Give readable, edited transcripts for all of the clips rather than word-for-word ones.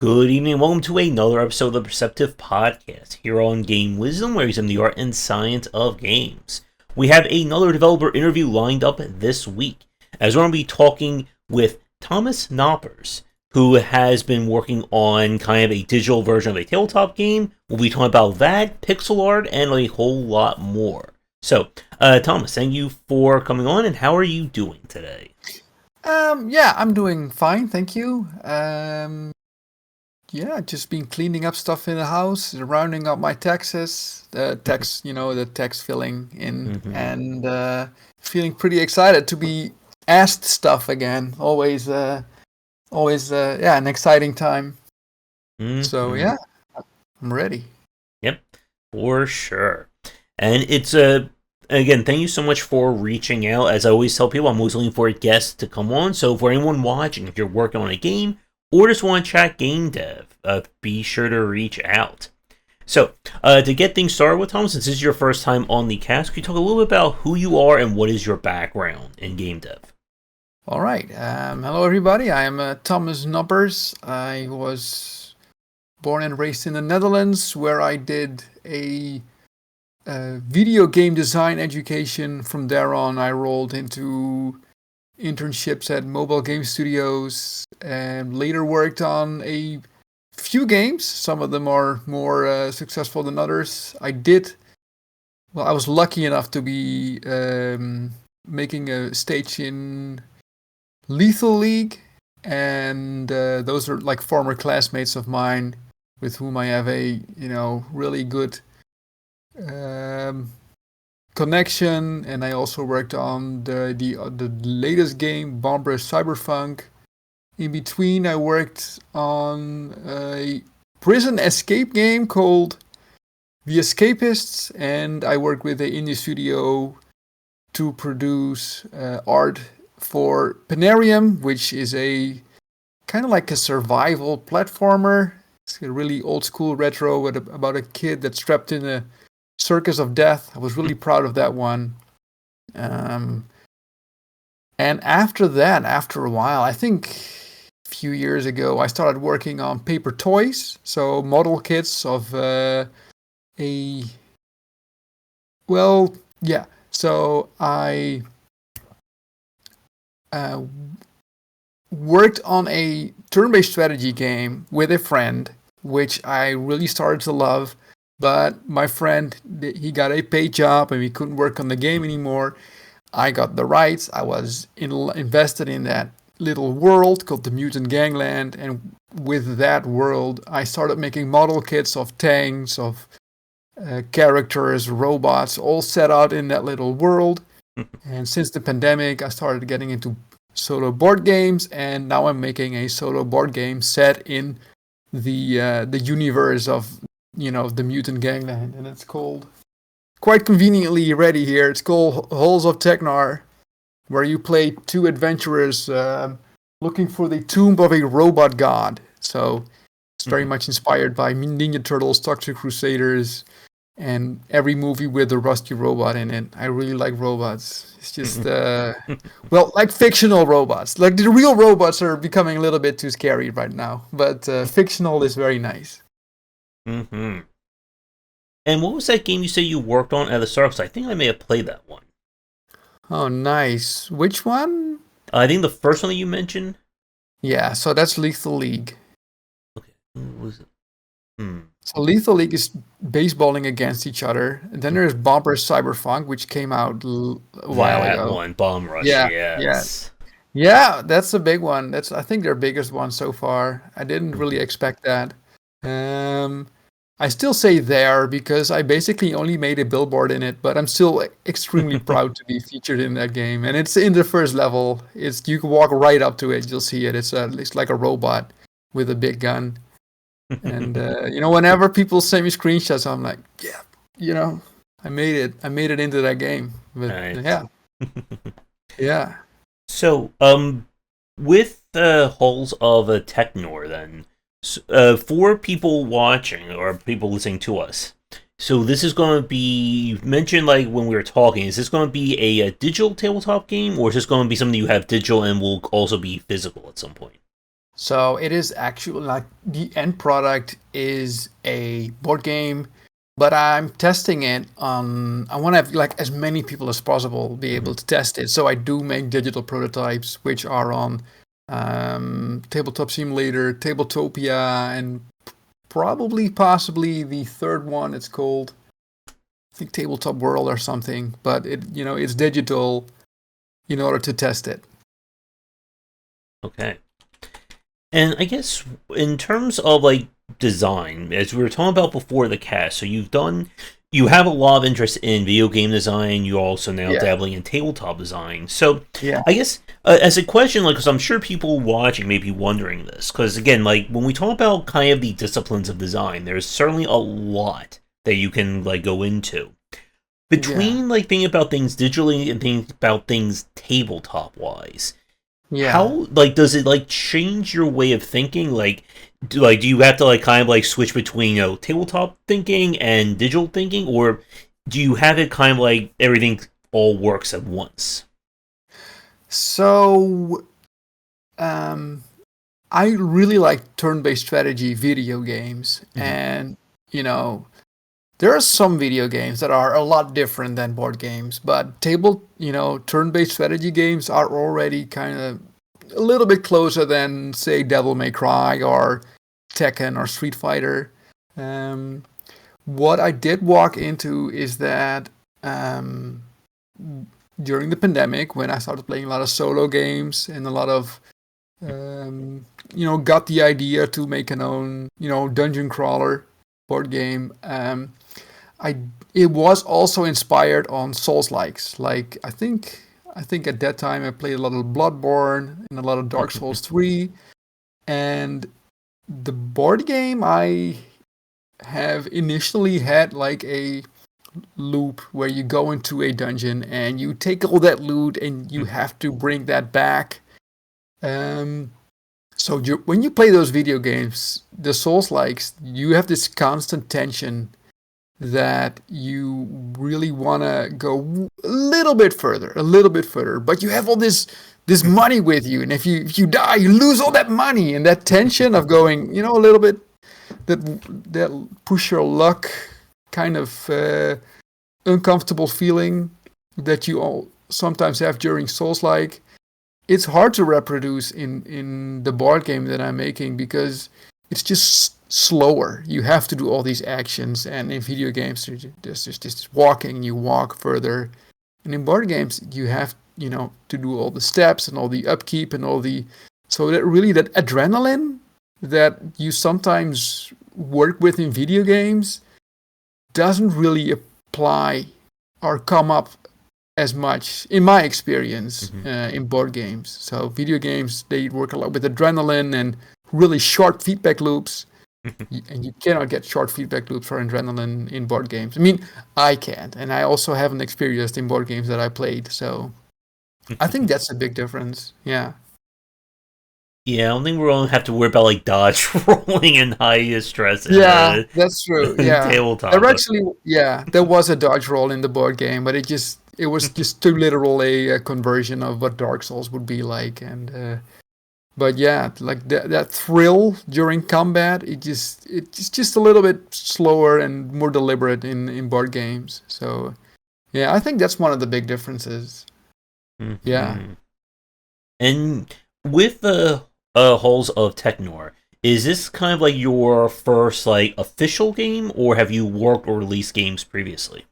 Good evening, welcome to another episode of the Perceptive Podcast, here on Game Wisdom, where we examine the art and science of games. We have another developer interview lined up this week, as we're going to be talking with Thomas Noppers, who has been working on kind of a digital version of a tabletop game. We'll be talking about that, pixel art, and a whole lot more. So, Thomas, thank you for coming on, and how are you doing today? I'm doing fine, thank you. Just been cleaning up stuff in the house, rounding up my taxes, the tax filling in, and feeling pretty excited to be asked stuff again. Always, an exciting time. So yeah, I'm ready. Yep, for sure. And it's again, thank you so much for reaching out. As I always tell people, I'm always looking for guests to come on. So for anyone watching, if you're working on a game or just want to chat game dev, be sure to reach out. So, to get things started with, Thomas, since this is your first time on the cast, could you talk a little bit about who you are and what is your background in game dev? All right. Hello, everybody. I am Thomas Noppers. I was born and raised in the Netherlands, where I did a video game design education. From there on, I rolled into internships at mobile game studios and later worked on a few games. Some of them are more successful than others. I was lucky enough to be making a stage in Lethal League, and those are like former classmates of mine with whom I have a really good connection. And I also worked on the latest game, Bomber Cyberpunk. In between, I worked on a prison escape game called The Escapists, and I worked with the indie studio to produce art for Panarium, which is a kind of like a survival platformer. It's a really old school retro about a kid that's trapped in a circus of death. I was really proud of that one. And after that, after a while, I think a few years ago, I started working on paper toys. So model kits of So I worked on a turn-based strategy game with a friend, which I really started to love. But my friend, he got a paid job and we couldn't work on the game anymore. I got the rights. I was invested in that little world called the Mutant Gangland. And with that world, I started making model kits of tanks, of characters, robots, all set out in that little world. And since the pandemic, I started getting into solo board games. And now I'm making a solo board game set in the universe of the Mutant Gangland, and it's called, quite conveniently ready here, it's called Halls of Teknor, where you play two adventurers looking for the tomb of a robot god. So it's very much inspired by Ninja Turtles, Toxic Crusaders, and every movie with a rusty robot in it. I really like robots. It's just, like fictional robots. Like the real robots are becoming a little bit too scary right now, but fictional is very nice. And what was that game you said you worked on at the start? Because I think I may have played that one. Oh, nice. Which one? I think the first one that you mentioned. Yeah, so that's Lethal League. Okay, what was it? So Lethal League is baseballing against each other. And then there's Bomber Cyberpunk, which came out a while ago. That one, Bomb Rush, yes. Yeah, that's a big one. That's, I think, their biggest one so far. I didn't really expect that. I still say there because I basically only made a billboard in it, but I'm still extremely proud to be featured in that game. And it's in the first level. You can walk right up to it, you'll see it. It's like a robot with a big gun. And whenever people send me screenshots, I'm like, yeah, I made it. I made it into that game. But nice. Yeah. So, with Halls of Teknor, then. For people watching or people listening to us, so this is going to be, you mentioned like when we were talking, is this going to be a digital tabletop game, or is this going to be something you have digital and will also be physical at some point? So it is actually like the end product is a board game, but I'm testing it on. I want to have like as many people as possible be able Mhm. to test it. So I do make digital prototypes, which are on Tabletop Simulator, Tabletopia, and probably possibly the third one. It's called I think Tabletop World or something. But it's digital in order to test it. Okay. And I guess in terms of like design, as we were talking about before the cast, so you have a lot of interest in video game design. You're also now Yeah, dabbling in tabletop design. So yeah, I guess as a question, like, because I'm sure people watching may be wondering this, because again, like when we talk about kind of the disciplines of design, there's certainly a lot that you can like go into yeah, between like thinking about things digitally and thinking about things tabletop wise. yeah. How like does it like change your way of thinking? Do you have to like kind of like switch between tabletop thinking and digital thinking, or do you have it kind of like everything all works at once? So, um, I really like turn-based strategy video games, Hmm. and you know, there are some video games that are a lot different than board games, but turn-based strategy games are already kind of a little bit closer than, say, Devil May Cry or Tekken or Street Fighter. Um, what I did walk into is that um, during the pandemic, when I started playing a lot of solo games and a lot of got the idea to make an own, dungeon crawler board game. I It was also inspired on Souls likes. Like I think at that time I played a lot of Bloodborne and a lot of Dark Souls 3, and the board game I have initially had like a loop where you go into a dungeon and you take all that loot and you have to bring that back. Um, So when you play those video games, the Souls likes, you have this constant tension that you really want to go a little bit further, but you have all this money with you, and if you die, you lose all that money, and that tension of going, a little bit that that push your luck kind of uncomfortable feeling that you all sometimes have during Souls like it's hard to reproduce in the board game that I'm making because it's just slower. You have to do all these actions, and in video games, there's just this walking, and you walk further. And in board games, you have to do all the steps and all the upkeep and all the so that really that adrenaline that you sometimes work with in video games doesn't really apply or come up as much in my experience Hmm. in board games. So video games they work a lot with adrenaline and really short feedback loops, and you cannot get short feedback loops for adrenaline in board games. I mean, I can't, and I also haven't experienced in board games that I played. So I think that's a big difference. Yeah. Yeah, I don't think we're gonna have to worry about like dodge rolling and high stress in Yeah, that's true. Yeah, tabletop. there was a dodge roll in the board game, but it was just too literal a conversion of what Dark Souls would be like, and but yeah, like that thrill during combat, it's just a little bit slower and more deliberate in board games. So yeah, I think that's one of the big differences. Yeah. Hmm. And with the Halls of Teknor, is this kind of like your first like official game, or have you worked or released games previously?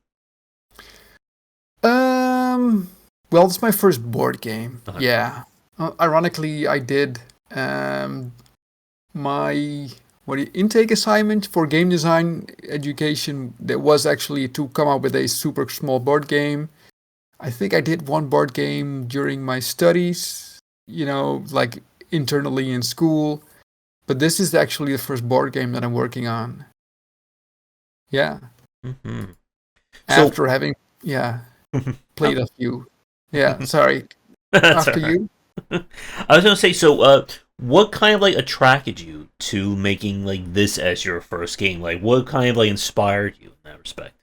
Um. Well, it's my first board game. Okay. Yeah. Ironically, I did um my intake assignment for game design education that was actually to come up with a super small board game. I think I did one board game during my studies, like internally in school, but this is actually the first board game that I'm working on. Yeah, Hmm. So, after having yeah, oh, played a few. Yeah, sorry. that's all After right. you? I was gonna say, so, what kind of like attracted you to making like this as your first game? Like, what kind of like inspired you in that respect?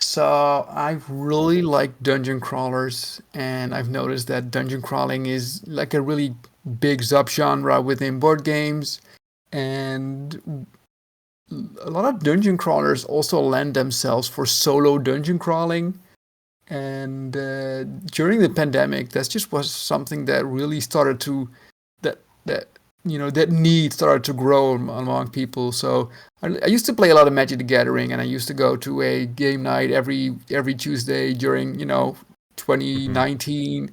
So I really like dungeon crawlers, and I've noticed that dungeon crawling is like a really big subgenre within board games, and a lot of dungeon crawlers also lend themselves for solo dungeon crawling. And during the pandemic, that just was something that really started to that need started to grow among people. So I used to play a lot of Magic the Gathering, and I used to go to a game night every Tuesday during 2019.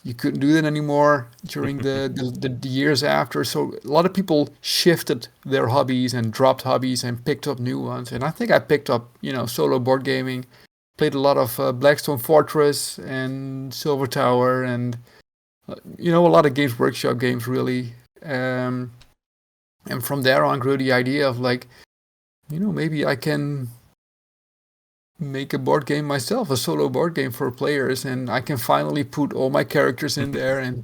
You couldn't do that anymore during the years after. So a lot of people shifted their hobbies and dropped hobbies and picked up new ones. And I think I picked up solo board gaming, played a lot of Blackstone Fortress and Silver Tower, and a lot of Games Workshop games really. And from there on grew the idea of like, maybe I can make a board game myself, a solo board game for players, and I can finally put all my characters in there and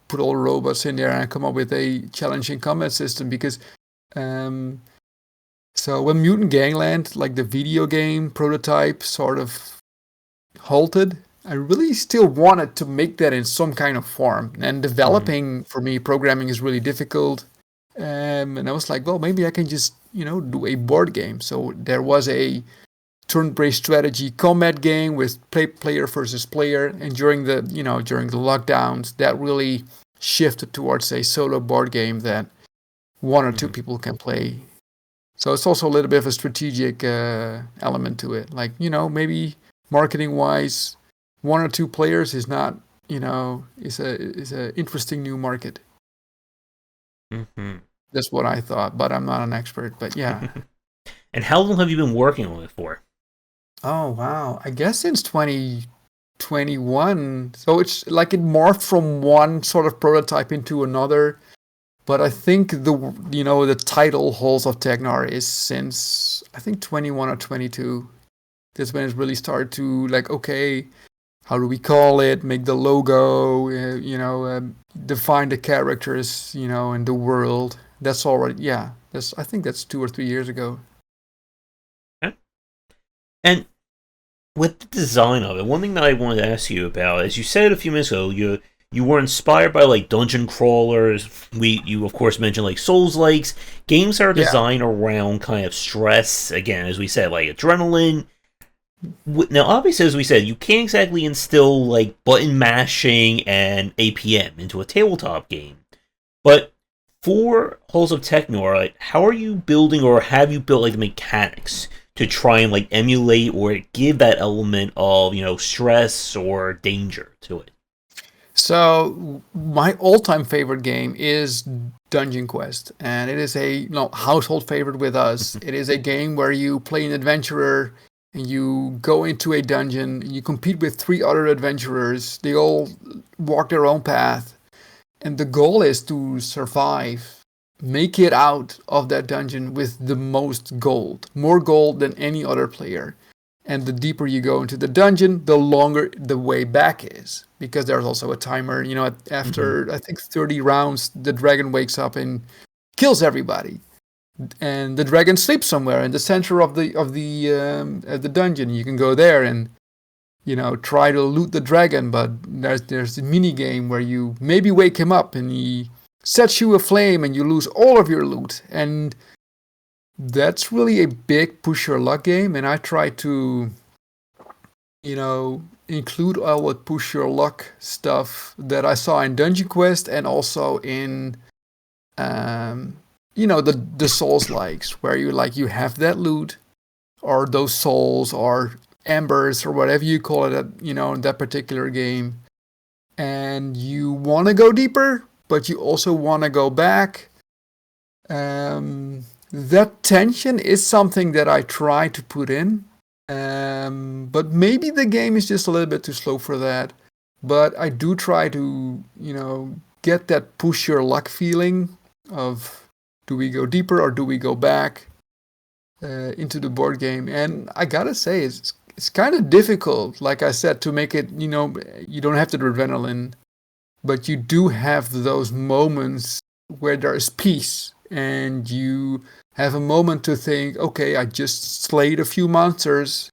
put all the robots in there and come up with a challenging combat system. Because so when Mutant Gangland, like the video game prototype, sort of halted, I really still wanted to make that in some kind of form. And developing, for me, programming is really difficult. And I was like, well, maybe I can just, do a board game. So there was a turn-based strategy combat game with player versus player. And during the lockdowns, that really shifted towards a solo board game that one or two people can play. So it's also a little bit of a strategic element to it. Like, maybe marketing-wise, one or two players is not, is a interesting new market. Mm-hmm. That's what I thought, but I'm not an expert. But yeah. And how long have you been working on it for? Oh wow! I guess since 2021. So it's like it morphed from one sort of prototype into another. But I think the title Halls of Teknor is since I think 21 or 22. That's when it really started to like, okay, how do we call it? Make the logo, define the characters, and the world. That's already, yeah. I think that's 2 or 3 years ago. Okay. And with the design of it, one thing that I wanted to ask you about, as you said a few minutes ago, you were inspired by like dungeon crawlers. You of course mentioned like Souls-likes, games that are designed around kind of stress. Again, as we said, like adrenaline. Now, obviously, as we said, you can't exactly instill like button mashing and APM into a tabletop game. But for Halls of Teknor, like, how are you building, or have you built like the mechanics to try and like emulate or give that element of stress or danger to it? So my all-time favorite game is Dungeon Quest, and it is a household favorite with us. It is a game where you play an adventurer and you go into a dungeon and you compete with 3 other adventurers. They all walk their own path, and the goal is to survive, make it out of that dungeon with the most gold, more gold than any other player. And the deeper you go into the dungeon, the longer the way back is, because there's also a timer. After I think 30 rounds, the dragon wakes up and kills everybody. And the dragon sleeps somewhere in the center of the dungeon. You can go there and try to loot the dragon, but there's a mini game where you maybe wake him up and he sets you aflame and you lose all of your loot. And that's really a big push your luck game, and I try to include all the push your luck stuff that I saw in Dungeon Quest and also in the Souls likes, where you have that loot or those souls or embers or whatever you call it in that particular game, and you want to go deeper, but you also want to go back. That tension is something that I try to put in, but maybe the game is just a little bit too slow for that. But I do try to get that push your luck feeling of, do we go deeper or do we go back into the board game? And I gotta say, it's kind of difficult, like I said, to make it, you don't have the adrenaline, but you do have those moments where there is peace and you have a moment to think, okay, I just slayed a few monsters.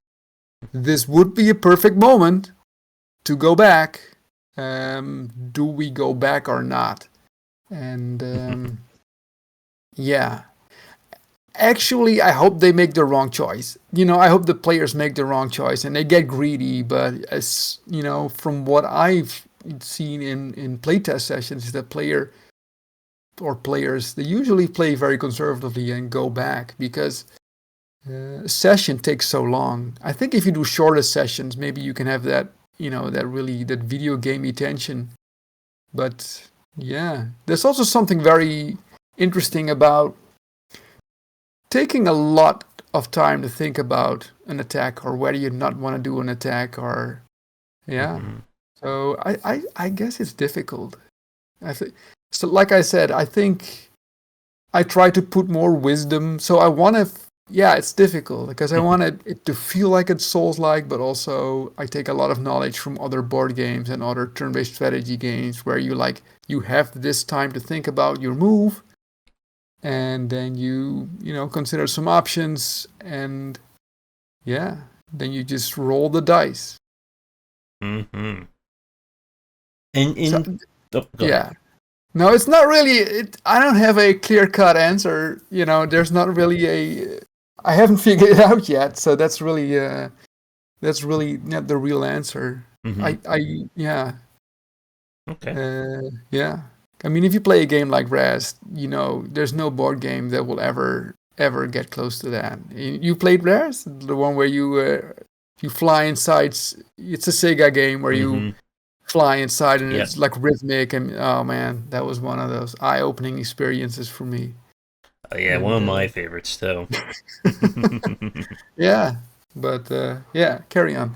This would be a perfect moment to go back Do we go back or not? And yeah, actually, I hope they make the wrong choice. I hope the players make the wrong choice and they get greedy. But as from what I've seen in playtest sessions, the players, they usually play very conservatively and go back because a session takes so long. I think if you do shorter sessions, maybe you can have that, that video gamey tension. But yeah, there's also something very interesting about taking a lot of time to think about an attack or whether you not want to do an attack or yeah. So I guess it's difficult. So like I said, I think I try to put more wisdom. So I want to it's difficult because I want it to feel like it's Souls-like, but also I take a lot of knowledge from other board games and other turn-based strategy games where you have this time to think about your move, and then you consider some options, and then you just roll the dice. And no, it's not really. I don't have a clear-cut answer. There's not really I haven't figured it out yet, so that's really not the real answer. Okay. I mean, if you play a game like Raz, there's no board game that will ever get close to that. You played Raz, the one where you fly inside. It's a Sega game where you fly inside and it's like rhythmic, and oh man, that was one of those eye-opening experiences for me. Oh yeah, one of my favorites too. Yeah, but carry on.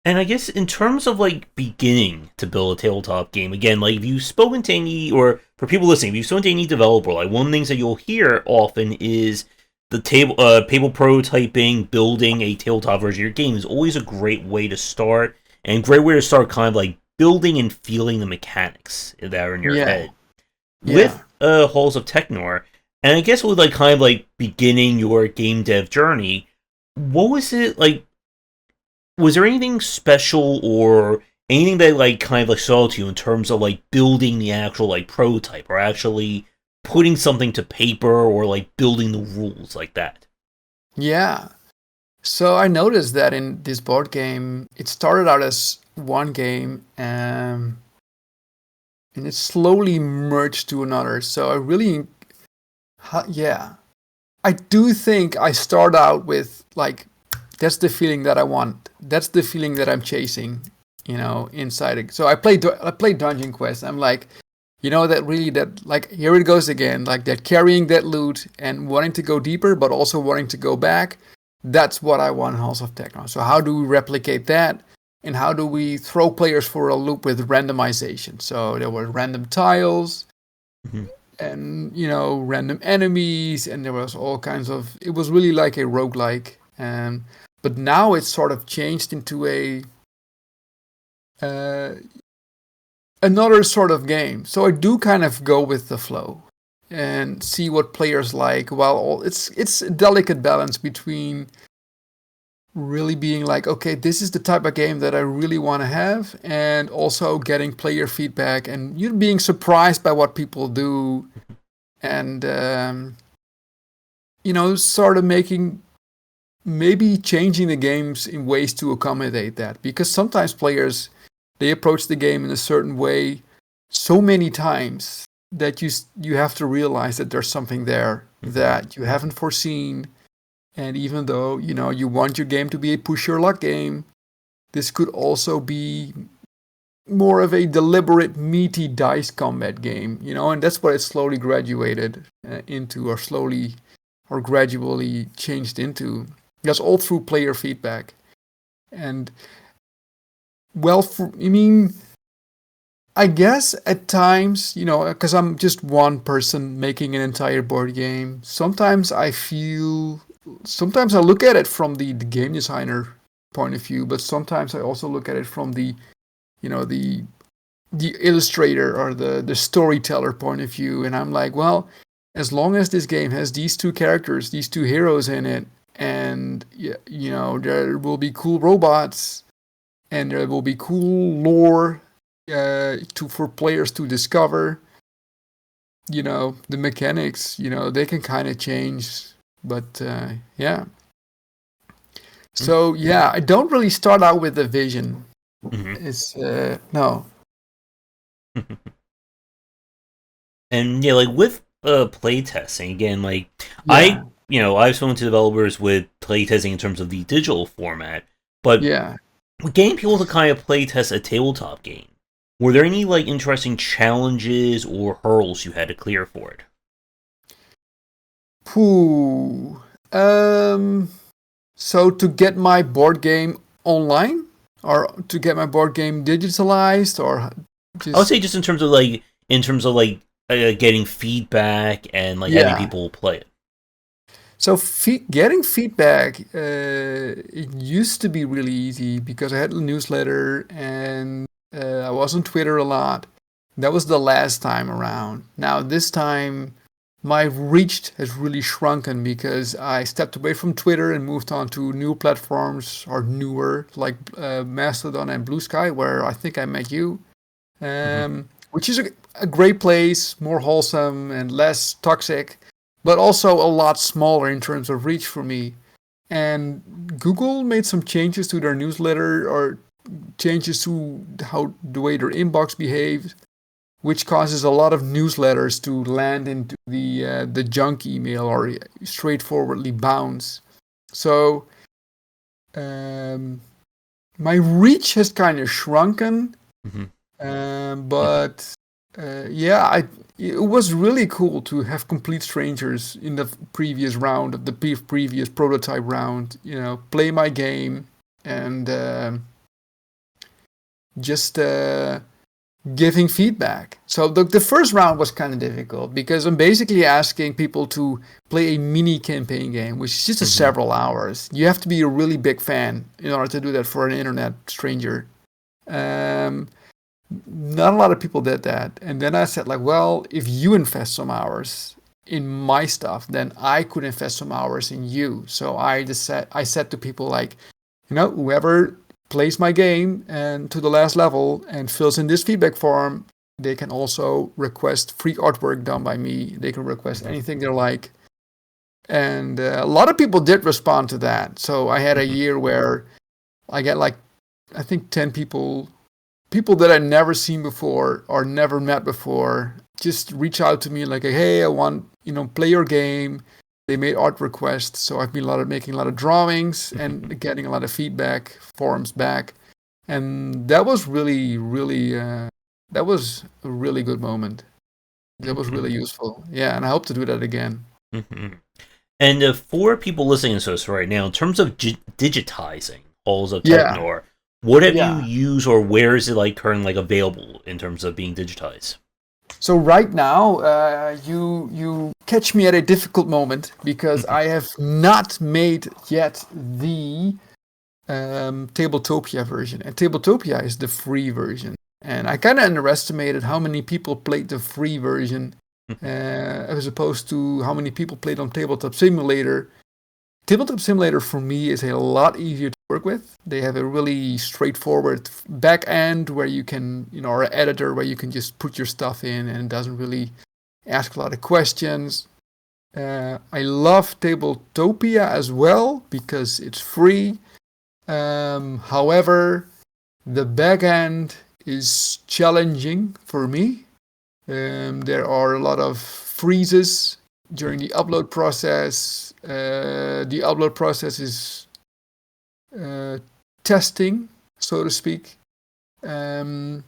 And I guess in terms of beginning to build a tabletop game, again, if you've spoken to any, or for people listening, if you've spoken to any developer, one of the things that you'll hear often is the table prototyping, building a tabletop version of your game is always a great way to start, and a great way to start kind of building and feeling the mechanics that are in your head. With Halls of Teknor, and I guess with beginning your game dev journey, what was it like? Was there anything special or anything that kind of saw to you in terms of building the actual prototype or actually putting something to paper or building the rules like that? Yeah. So I noticed that in this board game, it started out as one game, and it slowly merged to another. So I really, I do think I start out with that's the feeling that I want. That's the feeling that I'm chasing, inside it. So I play Dungeon Quest. I'm here it goes again, that carrying that loot and wanting to go deeper, but also wanting to go back. That's what I want in Halls of Teknor. So how do we replicate that? And how do we throw players for a loop with randomization? So there were random tiles and, random enemies, and there was all kinds of... It was really like a roguelike. But now it's sort of changed into another sort of game. So I do kind of go with the flow and see what players like. While it's a delicate balance between really being okay, this is the type of game that I really want to have, and also getting player feedback and you being surprised by what people do, and sort of maybe changing the games in ways to accommodate that, because sometimes players, they approach the game in a certain way so many times that you have to realize that there's something there that you haven't foreseen. And even though, you want your game to be a push your luck game, this could also be more of a deliberate, meaty dice combat game, and that's what it slowly graduated into, or gradually changed into. That's all through player feedback. And, I guess at times, because I'm just one person making an entire board game, sometimes I look at it from the game designer point of view, but sometimes I also look at it from the illustrator or the storyteller point of view, and I'm like, well, as long as this game has these two characters, these two heroes in it, and there will be cool robots, and there will be cool lore for players to discover. The mechanics, they can kind of change, but yeah. So yeah, I don't really start out with a vision. It's no. And yeah, like with playtesting, again, like Yeah. I've spoken to developers with playtesting in terms of the digital format, but Yeah. getting people to kind of playtest a tabletop game, were there any like interesting challenges or hurdles you had to clear for it? Pooh. So to get my board game online, or to get my board game digitalized, or I would say just in terms of getting feedback and like having people play it. So getting feedback, it used to be really easy because I had a newsletter and I was on Twitter a lot. That was the last time around. Now this time, my reach has really shrunken because I stepped away from Twitter and moved on to new platforms, or newer, like Mastodon and Blue Sky, where I think I met you, which is a great place, more wholesome and less toxic, but also a lot smaller in terms of reach for me. And Google made some changes to their newsletter, or changes to how the way their inbox behaves, which causes a lot of newsletters to land into the junk email or straightforwardly bounce. So my reach has kind of shrunken, but yeah, it was really cool to have complete strangers in the previous round of the previous prototype round, play my game and just giving feedback. So the first round was kind of difficult because I'm basically asking people to play a mini campaign game, which is just several hours. You have to be a really big fan in order to do that for an internet stranger. Not a lot of people did that. And then I said, like, well, if you invest some hours in my stuff, then I could invest some hours in you. So I said to people, like, whoever plays my game and to the last level and fills in this feedback form, they can also request free artwork done by me. They can request anything they like. And a lot of people did respond to that. So I had a year where I get, like, I think 10 people that I'd never seen before or never met before, just reach out to me like, hey, I want, play your game. They made art requests, so I've been making a lot of drawings and getting a lot of feedback forms back. And that was really, really, that was a really good moment. That was really useful. Yeah, and I hope to do that again. And for people listening to us right now, in terms of digitizing Halls of Teknor, what have you used, or where is it like currently available in terms of being digitized? So right now, you catch me at a difficult moment because I have not made yet the Tabletopia version, and Tabletopia is the free version. And I kind of underestimated how many people played the free version as opposed to how many people played on Tabletop Simulator. Tabletop Simulator for me is a lot easier to work with. They have a really straightforward back end where you can, or an editor where you can just put your stuff in and it doesn't really ask a lot of questions. I love Tabletopia as well because it's free. However, the back end is challenging for me. There are a lot of freezes during the upload process. The upload process is testing, so to speak. So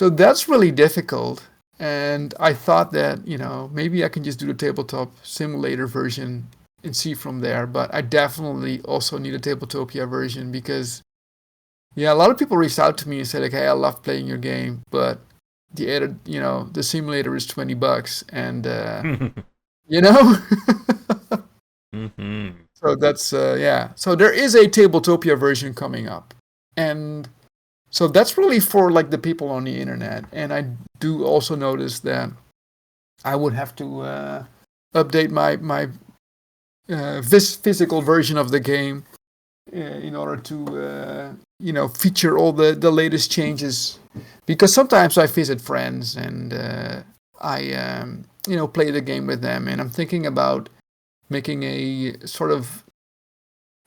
that's really difficult. And I thought that, maybe I can just do the Tabletop Simulator version and see from there. But I definitely also need a Tabletopia version because, a lot of people reached out to me and said, like, hey, I love playing your game, but the simulator is $20 and, So that's, So there is a Tabletopia version coming up. And so that's really for, like, the people on the internet. And I do also notice that I would have to update my physical version of the game in order to feature all the latest changes. Because sometimes I visit friends and I play the game with them, and I'm thinking about making a sort of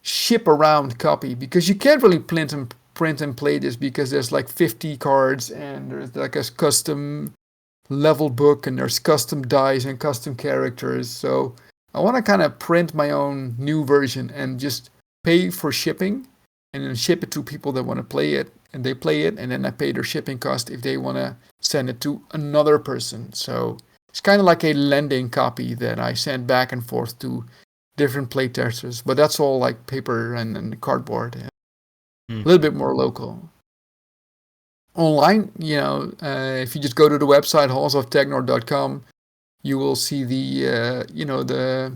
ship around copy, because you can't really print and play this, because there's like 50 cards and there's like a custom level book and there's custom dice and custom characters. So I want to kind of print my own new version and just pay for shipping and then ship it to people that want to play it, and they play it, and then I pay their shipping cost if they want to send it to another person. So it's kind of like a lending copy that I send back and forth to different playtesters, but that's all like paper and cardboard, a little bit more local. Online, if you just go to the website hallsofteknor.com, you will see the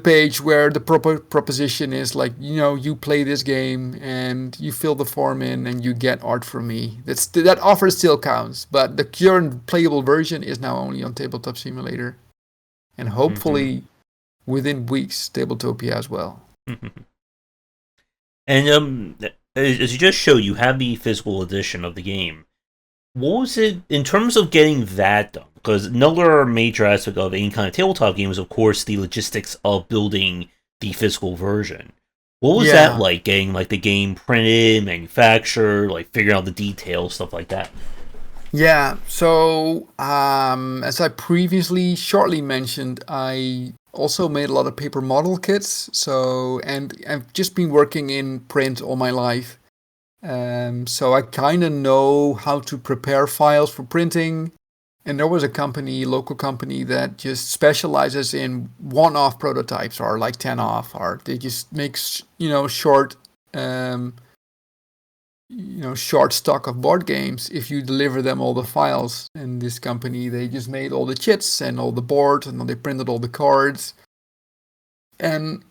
page where the proposition is like, you play this game and you fill the form in and you get art from me. That offer still counts, but the current playable version is now only on Tabletop Simulator, and hopefully within weeks, Tabletopia as well. And as you just showed, you have the physical edition of the game. What was it in terms of getting that done? Because another major aspect of any kind of tabletop game is, of course, the logistics of building the physical version. What was that like, getting like the game printed, manufactured, like figuring out the details, stuff like that? Yeah, so as I previously shortly mentioned, I also made a lot of paper model kits. And I've just been working in print all my life. So I kind of know how to prepare files for printing. And there was a local company that just specializes in one-off prototypes, or like 10-off, or they just make, short stock of board games if you deliver them all the files. And this company, they just made all the chits and all the boards, and then they printed all the cards. And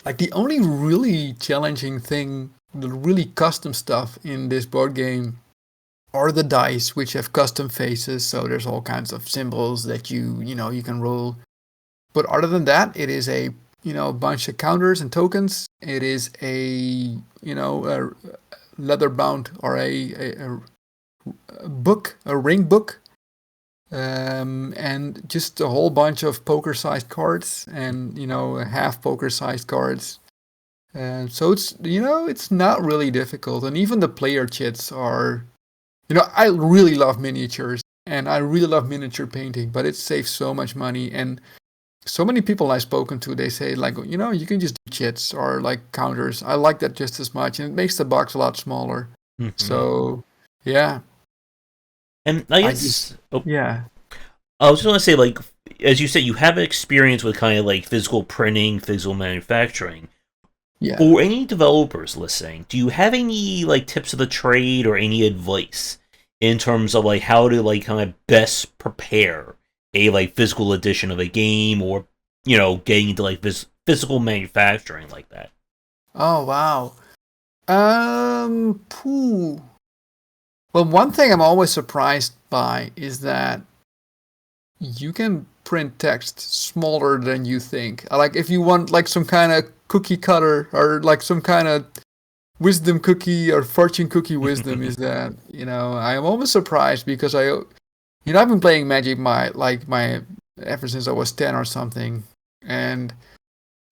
like the only really challenging thing, the really custom stuff in this board game are the dice, which have custom faces. So there's all kinds of symbols that you can roll. But other than that, it is a bunch of counters and tokens. It is a leather bound, or a book, a ring book, and just a whole bunch of poker sized cards, and half poker sized cards. So it's not really difficult, and even the player chits are, I really love miniatures and I really love miniature painting, but it saves so much money. And so many people I've spoken to, they say like, you can just do chits or like counters. I like that just as much, and it makes the box a lot smaller. So, yeah. And I guess, yeah. I was just going to say, like, as you said, you have experience with kind of like physical printing, physical manufacturing. Yeah. For any developers listening, do you have any like tips of the trade or any advice in terms of like how to like kind of best prepare a like physical edition of a game, or getting into like physical manufacturing like that? Oh wow. Well, one thing I'm always surprised by is that you can print text smaller than you think. Like if you want like some kind of cookie cutter, or like some kind of wisdom cookie or fortune cookie wisdom, is that I'm almost surprised, because I've been playing Magic ever since I was 10 or something, and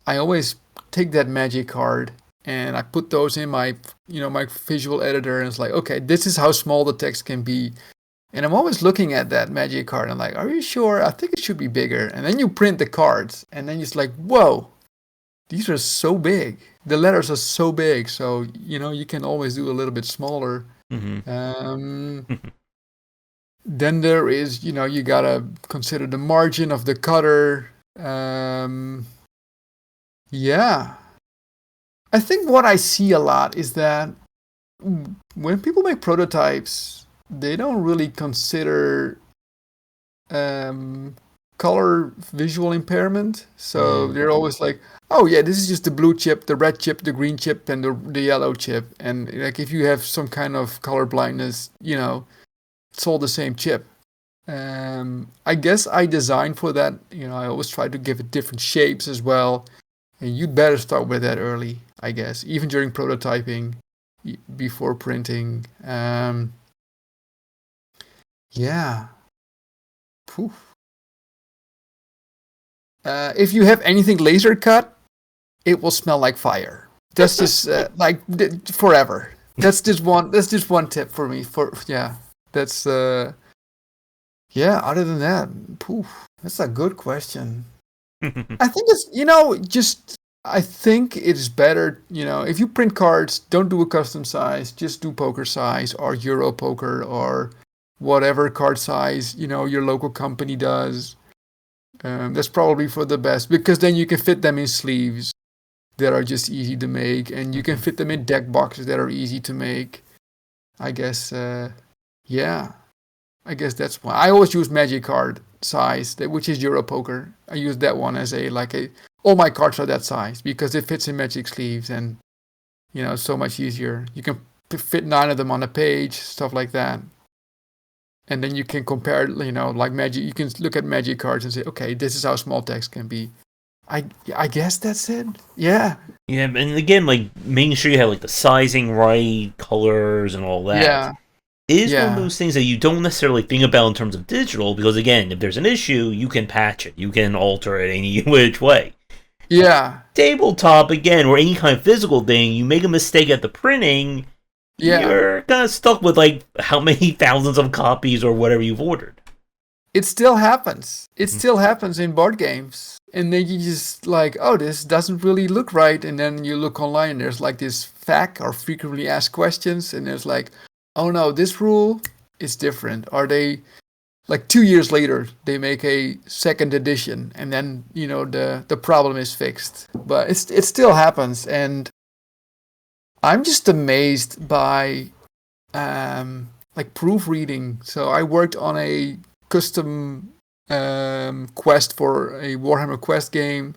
I always take that Magic card and I put those in my my visual editor, and it's like, okay, this is how small the text can be. And I'm always looking at that Magic card and I'm like, are you sure? I think it should be bigger. And then you print the cards and then it's like, whoa, these are so big. The letters are so big. So, you can always do a little bit smaller. Then there is, you gotta consider the margin of the cutter. Yeah. I think what I see a lot is that when people make prototypes, they don't really consider color visual impairment. So they're always like, oh yeah, this is just the blue chip, the red chip, the green chip, and the yellow chip. And like if you have some kind of color blindness, it's all the same chip. I guess I designed for that. I always try to give it different shapes as well. And you'd better start with that early, I guess, even during prototyping, before printing. Yeah. Poof. If you have anything laser cut, it will smell like fire. That's just forever. That's just one. That's just one tip for me. That's yeah. Other than that, poof. That's a good question. I think it's I think it's better, if you print cards, don't do a custom size, just do poker size or Euro poker or whatever card size, your local company does. That's probably for the best, because then you can fit them in sleeves that are just easy to make, and you can fit them in deck boxes that are easy to make. I guess, yeah. I guess that's one. I always use Magic card size, which is Euro Poker. I use that one as all my cards are that size because it fits in Magic sleeves, and it's so much easier. You can fit 9 of them on a page, stuff like that. And then you can compare, like Magic. You can look at Magic cards and say, okay, this is how small text can be. I guess that's it. Yeah. Yeah, and again, like making sure you have like the sizing right, colors, and all that. Yeah. Is one of those things that you don't necessarily think about in terms of digital, because again, if there's an issue, you can patch it, you can alter it any which way. Yeah. Tabletop, again, or any kind of physical thing, you make a mistake at the printing, you're kind of stuck with like how many thousands of copies or whatever you've ordered. It still happens. It still happens in board games. And then you just like, oh, this doesn't really look right. And then you look online and there's like this FAQ, or frequently asked questions, and there's like, oh no, this rule is different. Are they like 2 years later they make a second edition, and then the problem is fixed. But it still happens, and I'm just amazed by like proofreading. So I worked on a custom quest for a Warhammer Quest game.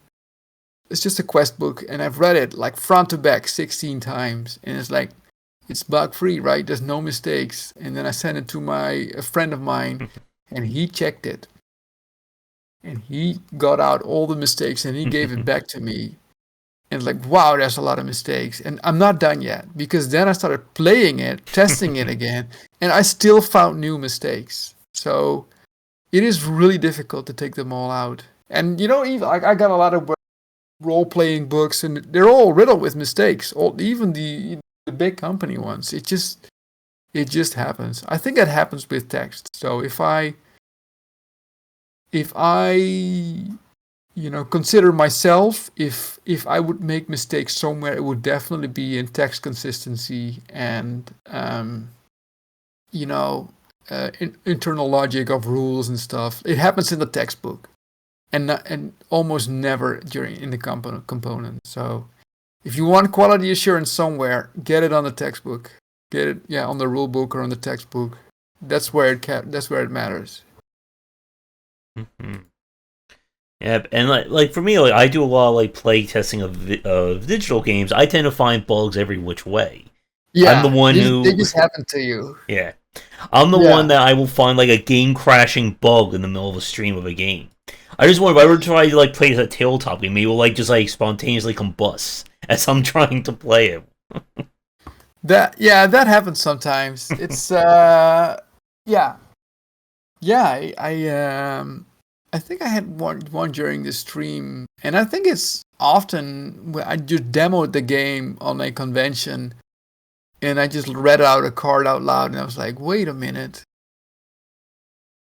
It's just a quest book, and I've read it like front to back 16 times, and it's like, it's bug free, right? There's no mistakes. And then I sent it to a friend of mine, and he checked it, and he got out all the mistakes, and he gave it back to me. And like, wow, there's a lot of mistakes, and I'm not done yet, because then I started playing it, testing it again, and I still found new mistakes. So it is really difficult to take them all out. And even I got a lot of role-playing books, and they're all riddled with mistakes. Even the big company ones. It just happens. I think that happens with text. So if I consider myself, if I would make mistakes somewhere, it would definitely be in text consistency and internal logic of rules and stuff. It happens in the textbook, and almost never in the component. So if you want quality assurance somewhere, get it on the textbook. Get it, on the rule book or on the textbook. That's where it matters. Mm-hmm. Yeah, and like for me, like I do a lot of like play testing of digital games. I tend to find bugs every which way. Yeah, I'm the one they just happen to you. Yeah, I'm the one that I will find like a game crashing bug in the middle of a stream of a game. I just wonder if I were to try to like play a tabletop game, maybe it will like just like spontaneously combust as I'm trying to play it. That happens sometimes. It's I think I had one during the stream, and I think it's often I just demoed the game on a convention, and I just read out a card out loud, and I was like, wait a minute.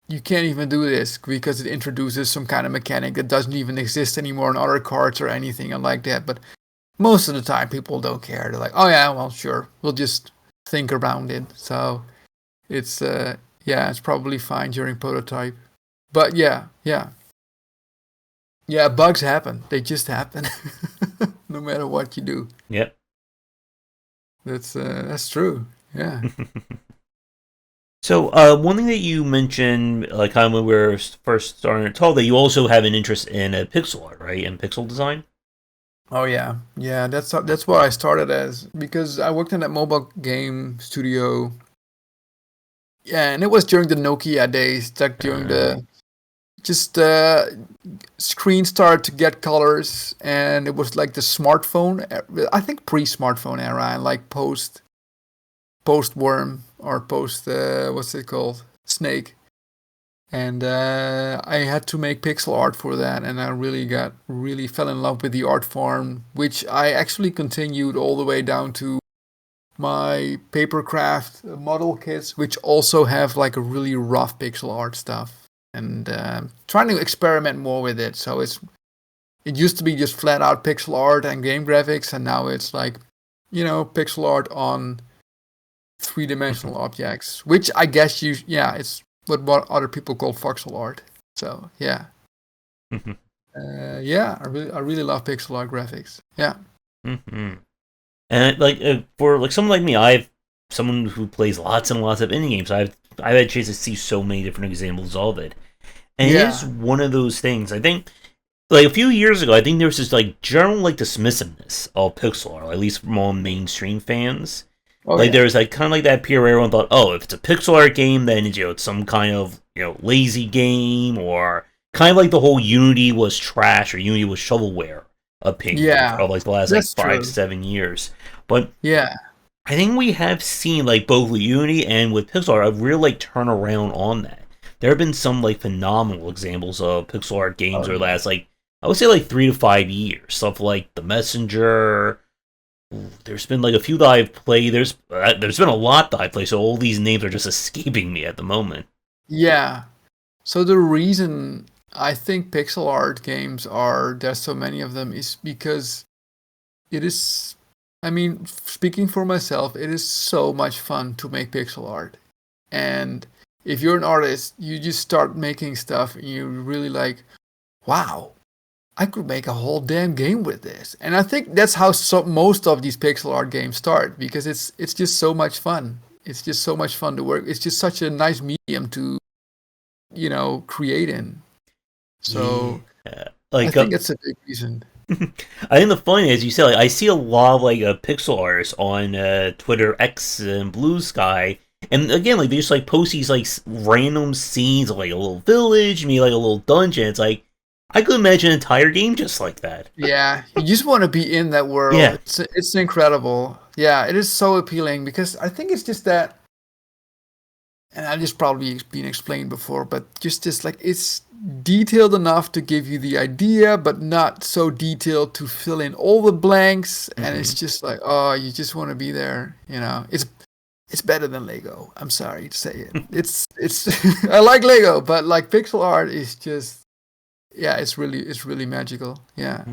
You can't even do this because it introduces some kind of mechanic that doesn't even exist anymore in other cards or anything like that. But most of the time, people don't care. They're like, oh yeah, well, sure. We'll just think around it. So it's, it's probably fine during prototype. But yeah, bugs happen. They just happen. No matter what you do. Yep. That's true. Yeah. So, one thing that you mentioned, like kind of when we were first starting to talk, that you also have an interest in pixel art, right, and pixel design. Oh yeah. That's what I started as, because I worked in that mobile game studio. Yeah, and it was during the Nokia days, like during the just screen started to get colors, and it was like the smartphone. I think pre-smartphone era, and like post worm or post what's it called, snake. And I had to make pixel art for that, and I really fell in love with the art form, which I actually continued all the way down to my papercraft model kits, which also have like a really rough pixel art stuff, and trying to experiment more with it. So it used to be just flat out pixel art and game graphics, and now it's like, pixel art on three-dimensional objects, which I guess it's what other people call voxel art. So yeah, I really love pixel art graphics. Yeah. And like for like someone like me, someone who plays lots and lots of indie games. I've had a chance to see so many different examples of it, and it is one of those things. I think like a few years ago, I think there was this like general like dismissiveness of pixel art, at least from all mainstream fans. There was like kind of like that period where everyone thought, oh, if it's a pixel art game, then it's some kind of lazy game, or kind of like the whole Unity was trash or Unity was shovelware opinion of like the last like 5-7 years. But yeah, I think we have seen like both with Unity and with pixel art a real like turnaround on that. There have been some like phenomenal examples of pixel art games over the last like I would say like 3 to 5 years. Stuff like The Messenger. There's been like a few that I've played. There's been a lot that I play. So all these names are just escaping me at the moment. Yeah. So the reason I think pixel art games there's so many of them is because it is. I mean, speaking for myself, it is so much fun to make pixel art. And if you're an artist, you just start making stuff and you're really like, wow, I could make a whole damn game with this. And I think that's how most of these pixel art games start, because it's just so much fun. It's just so much fun to work. It's just such a nice medium to, create in. So I think it's a big reason. I think the funny is, you say like I see a lot of like pixel artists on Twitter, X, and Blue Sky, and again like they just like post these like random scenes of like a little village, maybe like a little dungeon. It's like I could imagine an entire game just like that. Yeah, you just want to be in that world. Yeah, it's incredible. Yeah, it is so appealing because I think it's just that, and I just probably been explained before, but just like it's detailed enough to give you the idea, but not so detailed to fill in all the blanks. And it's just like, oh, you just want to be there. It's better than Lego. I'm sorry to say it. It's I like Lego, but like pixel art is just, yeah, it's really magical. Yeah.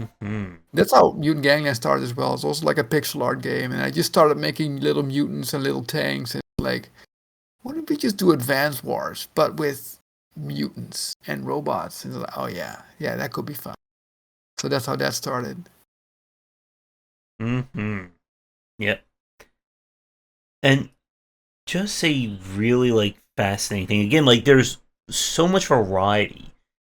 That's how Mutant Gangland started as well. It's also like a pixel art game, and I just started making little mutants and little tanks, and like, why don't we just do Advance Wars, but with mutants and robots? And like, oh yeah, that could be fun. So that's how that started. Yep. And just a really like fascinating thing. Again, like there's so much variety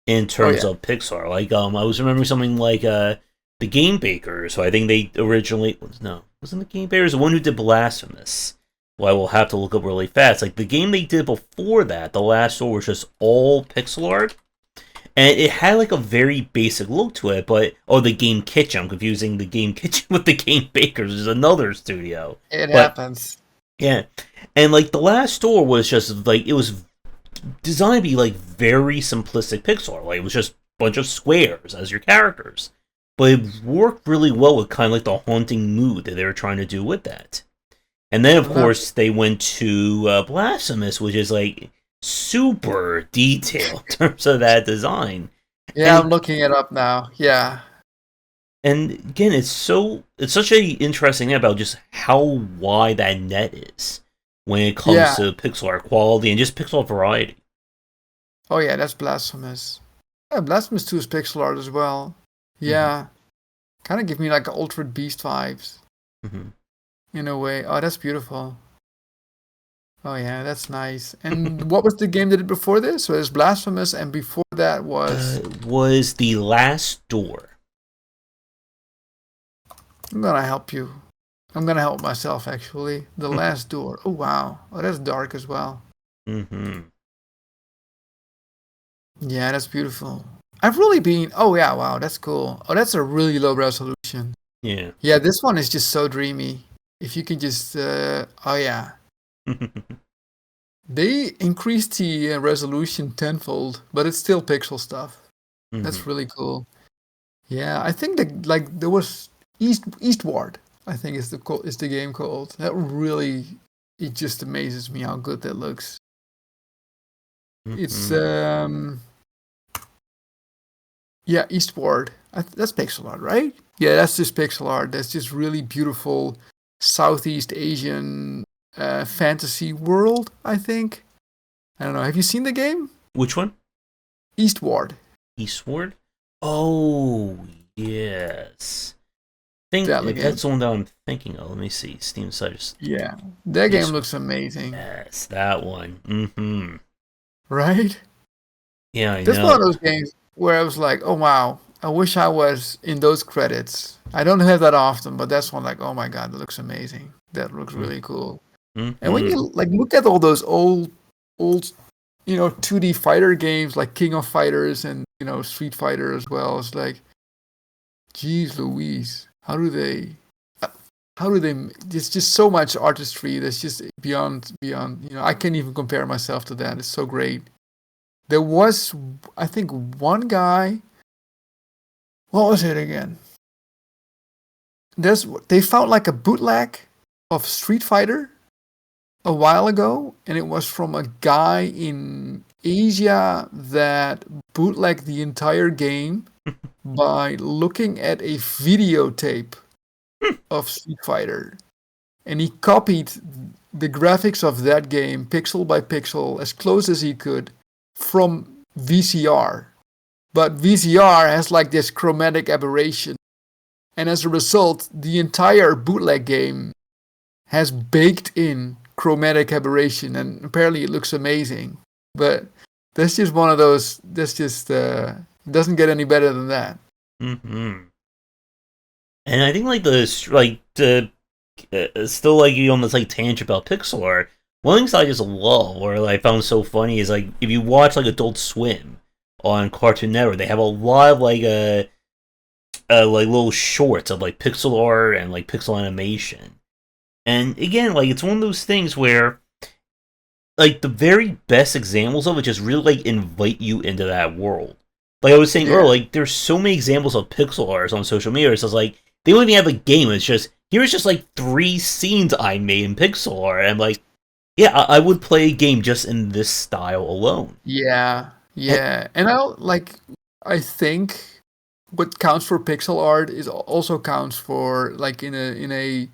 in terms of Pixar. Like I was remembering something like the Game Bakers, who I think they originally wasn't the Game Bakers the one who did Blasphemous. Well, I will have to look up really fast. Like the game they did before that, The Last Door, was just all pixel art, and it had like a very basic look to it. But the Game Kitchen, I'm confusing the Game Kitchen with the Game Bakers, is another studio. It happens. Yeah, and like The Last Door was just like it was designed to be like very simplistic pixel art. Like it was just a bunch of squares as your characters, but it worked really well with kind of like the haunting mood that they were trying to do with that. And then, of course, they went to Blasphemous, which is like super detailed in terms of that design. Yeah, I'm looking it up now. Yeah. And again, it's such a interesting thing about just how wide that net is when it comes to pixel art quality and just pixel art variety. Oh yeah, that's Blasphemous. Yeah, Blasphemous 2 is pixel art as well. Yeah. Kind of give me like Altered Beast vibes. In a way. Oh, that's beautiful. Oh yeah, that's nice. And what was the game that did before this? So it's Blasphemous, and before that was The Last Door. I'm gonna help you. I'm gonna help myself actually. The Last Door. Oh wow. Oh, that's dark as well. Yeah, that's beautiful. I've really been. Oh yeah, wow, that's cool. Oh, that's a really low resolution. Yeah. Yeah, this one is just so dreamy. If you can just, oh yeah, they increased the resolution tenfold, but it's still pixel stuff. That's really cool. Yeah, I think that like there was Eastward. I think is the game called. That really, it just amazes me how good that looks. It's yeah, Eastward. That's pixel art, right? Yeah, that's just pixel art. That's just really beautiful Southeast Asian fantasy world, I think. I don't know. Have you seen the game? Which one? Eastward. Eastward? Oh, yes. Think if that's the one that I'm thinking of. Let me see. Steam site. Yeah, that game looks amazing. Yes, that one. Right? Yeah, I That's know. one of those games where I was like, oh wow, I wish I was in those credits. I don't have that often, but that's one like, oh my god, that looks amazing. That looks really cool. And when you like look at all those old, 2D fighter games like King of Fighters and Street Fighter as well, it's like, geez, Louise, how do they? There's just so much artistry that's just beyond. I can't even compare myself to that. It's so great. There was, I think, one guy. What was it again? They found like a bootleg of Street Fighter a while ago, and it was from a guy in Asia that bootlegged the entire game by looking at a videotape of Street Fighter, and he copied the graphics of that game pixel by pixel as close as he could from VCR. But VCR has like this chromatic aberration, and as a result, the entire bootleg game has baked in chromatic aberration, and apparently it looks amazing. But that's just one of those. That's just doesn't get any better than that. And I think like the still like you on this like tangent about pixel art. One thing I just love, or like, I found so funny, is like if you watch like Adult Swim on Cartoon Network, they have a lot of like like little shorts of like pixel art and like pixel animation. And again, like it's one of those things where like the very best examples of it just really like invite you into that world. Like I was saying earlier, like there's so many examples of pixel art on social media. So it's like they don't even have a game. It's just here's just like 3 scenes I made in pixel art. And I'm like, yeah, I would play a game just in this style alone. Yeah, and I think what counts for pixel art is also counts for like in a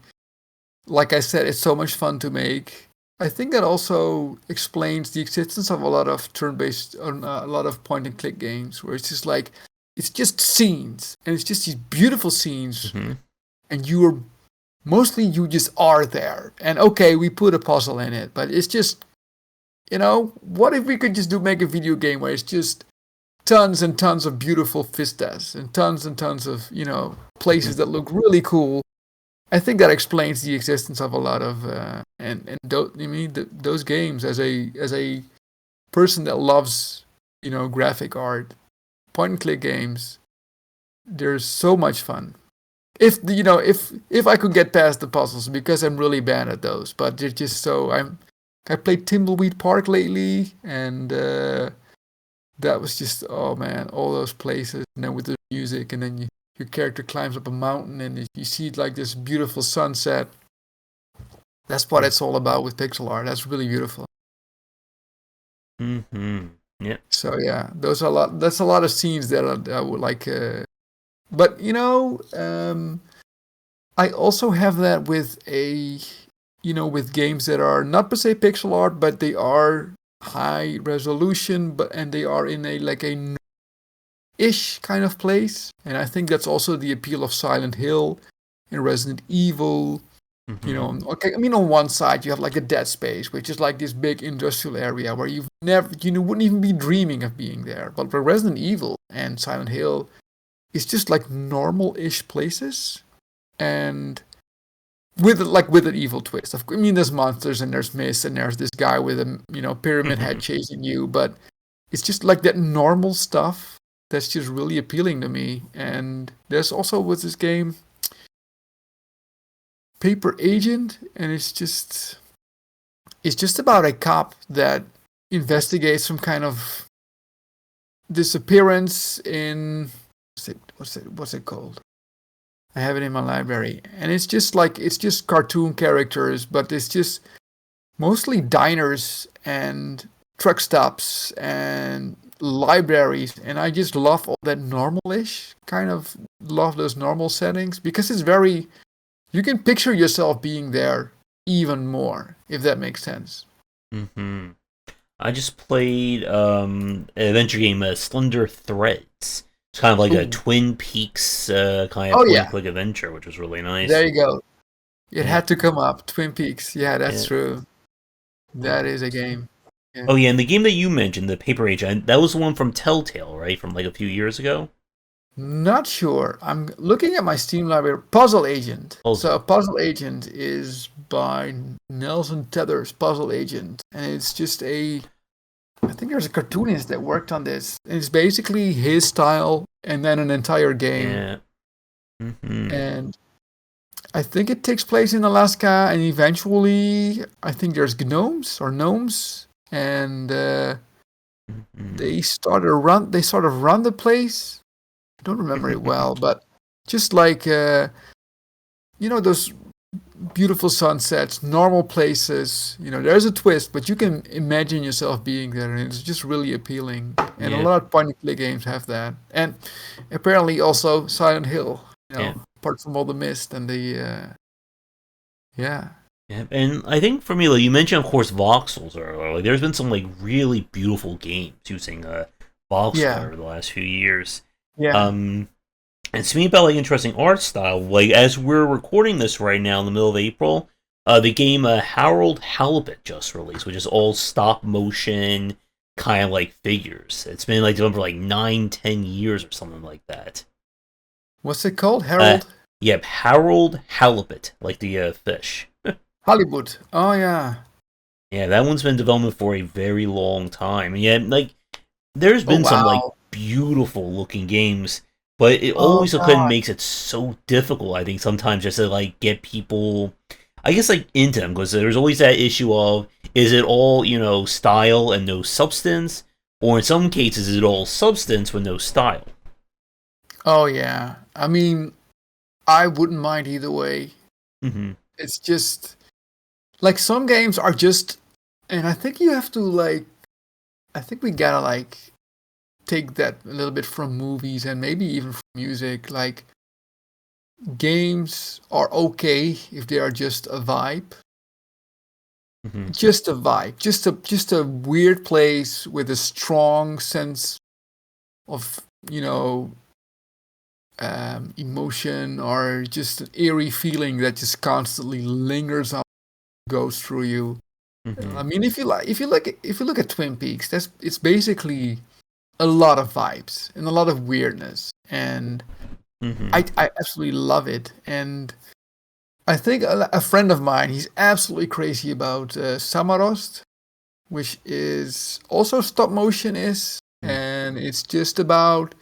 like I said, it's so much fun to make. I think that also explains the existence of a lot of turn-based, a lot of point-and-click games, where it's just like it's just scenes, and it's just these beautiful scenes, and you just are there. And okay, we put a puzzle in it, but it's just, what if we could just make a video game where it's just tons and tons of beautiful vistas and tons of places that look really cool. I think that explains the existence of a lot of those games. As a person that loves graphic art, point and click games, they're so much fun. If I could get past the puzzles, because I'm really bad at those, but they're just so I played Timbleweed Park lately, and that was just, oh man, all those places, and then with the music, and then your character climbs up a mountain and you see like this beautiful sunset. That's what it's all about with pixel art. That's really beautiful. Yeah. So yeah, that's a lot of scenes that I would like. But I also have that with with games that are not per se pixel art, but they are high resolution, and they are in a ish kind of place, and I think that's also the appeal of Silent Hill and Resident Evil. Okay, I mean, on one side you have like a Dead Space, which is like this big industrial area where you wouldn't even be dreaming of being there. But for Resident Evil and Silent Hill, it's just like normal-ish places, and with an evil twist. I mean, there's monsters and there's myths and there's this guy with a pyramid head chasing you, but it's just like that normal stuff that's just really appealing to me. And there's also with this game Paper Agent, and it's just about a cop that investigates some kind of disappearance in what's it called? I have it in my library, and it's just cartoon characters, but it's just mostly diners and truck stops and libraries, and I just love all that normal-ish kind of love those normal settings because it's very you can picture yourself being there even more, if that makes sense. Mm-hmm. I just played an adventure game, Slender Threads. It's kind of like a Twin Peaks kind of point-and-click adventure, which was really nice. There you go. It had to come up. Twin Peaks. Yeah, that's true. That is a game. Yeah. Oh yeah, and the game that you mentioned, the Paper Agent, that was the one from Telltale, right? From like a few years ago? Not sure. I'm looking at my Steam library. Puzzle Agent. So Puzzle Agent is by Nelson Tethers, Puzzle Agent. And it's just I think there's a cartoonist that worked on this. It's basically his style and then an entire game. Yeah. Mm-hmm. And I think it takes place in Alaska, and eventually I think there's gnomes, and they sort of run the place. I don't remember it well, but just like those beautiful sunsets, normal places. There's a twist, but you can imagine yourself being there, and it's just really appealing. And a lot of point-and-click games have that, and apparently also Silent Hill. Apart from all the mist and the Yeah, and I think for me, like you mentioned, of course, voxels earlier. Like, there's been some like really beautiful games using voxel over the last few years. Yeah. And speaking about like interesting art style, like as we're recording this right now in the middle of April, the game Harold Halibut just released, which is all stop motion kind of like figures. It's been like developed for like 9-10 years or something like that. What's it called? Harold? Yep, Harold Halibut, like the fish. Halibut. Oh, yeah. Yeah, that one's been in development for a very long time. And yeah, like, there's been some, like, beautiful looking games, but it always makes it so difficult, I think, sometimes just to, like, get people, I guess, like, into them, because there's always that issue of, is it all, style and no substance? Or in some cases, is it all substance with no style? Oh, yeah. I mean, I wouldn't mind either way. Mm-hmm. It's just, like, some games are just, and I think you have to, like, I think we gotta, like, take that a little bit from movies and maybe even from music. Like, games are okay if they are just a vibe. Mm-hmm. Just a vibe. Just a weird place with a strong sense of, emotion, or just an eerie feeling that just constantly lingers on, goes through you. Mm-hmm. I mean, if you look at Twin Peaks, it's basically a lot of vibes and a lot of weirdness, and I absolutely love it. And I think a friend of mine, he's absolutely crazy about Samarost, which is also stop motion and it's just about.